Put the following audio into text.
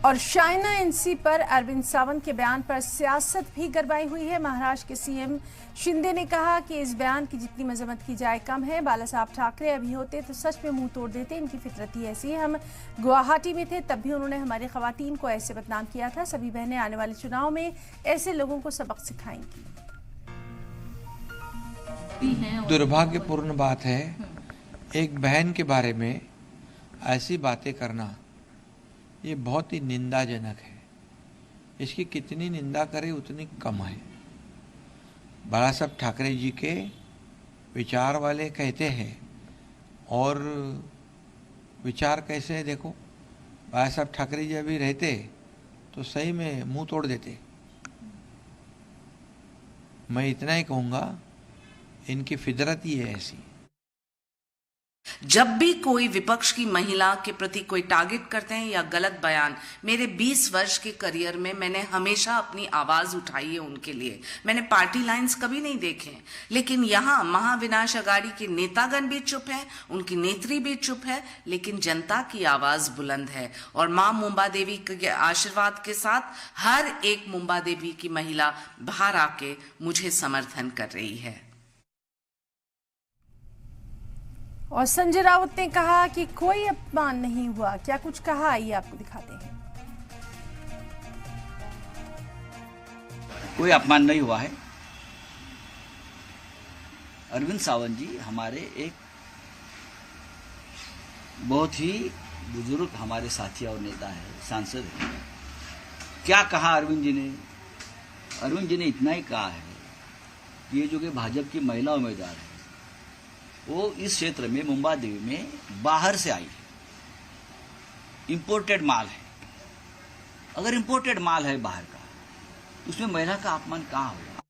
और शाइना एनसी पर अरविंद सावंत के बयान पर सियासत भी गरमाई हुई है। महाराष्ट्र के सीएम शिंदे ने कहा कि इस बयान की जितनी मजम्मत की जाए कम है। बाला साहब ठाकरे अभी होते तो सच में मुंह तोड़ देते। इनकी फितरत ही ऐसी है। हम गुवाहाटी में थे तब भी उन्होंने हमारी खवातीन को ऐसे बदनाम किया था। सभी बहनें आने वाले चुनाव में ऐसे लोगों को सबक सिखाएंगी। दुर्भाग्यपूर्ण बात है एक बहन के बारे में ऐसी बातें करना, ये बहुत ही निंदाजनक है। इसकी कितनी निंदा करें उतनी कम है। बाला साहब ठाकरे जी के विचार वाले कहते हैं, और विचार कैसे है देखो। बाला साहब ठाकरे जी अभी रहते तो सही में मुंह तोड़ देते। मैं इतना ही कहूँगा, इनकी फितरत ही है ऐसी। जब भी कोई विपक्ष की महिला के प्रति कोई टारगेट करते हैं या गलत बयान, मेरे 20 वर्ष के करियर में मैंने हमेशा अपनी आवाज उठाई है उनके लिए। मैंने पार्टी लाइंस कभी नहीं देखे, लेकिन यहाँ महाविनाश अघाड़ी के नेतागण भी चुप हैं, उनकी नेत्री भी चुप है, लेकिन जनता की आवाज बुलंद है। और मां मुंबा देवी के आशीर्वाद के साथ हर एक मुंबा देवी की महिला बाहर आके मुझे समर्थन कर रही है। और संजय राउत ने कहा कि कोई अपमान नहीं हुआ। क्या कुछ कहा, आइए आपको दिखाते हैं। कोई अपमान नहीं हुआ है। अरविंद सावंत जी हमारे एक बहुत ही बुजुर्ग हमारे साथी और नेता है, सांसद है। क्या कहा अरविंद जी ने? अरविंद जी ने इतना ही कहा है कि ये जो कि भाजपा की महिला उम्मीदवार है, वो इस क्षेत्र में मुंबा देवी में बाहर से आई है, इंपोर्टेड माल है। अगर इंपोर्टेड माल है बाहर का, तो उसमें महिला का अपमान कहाँ होगा?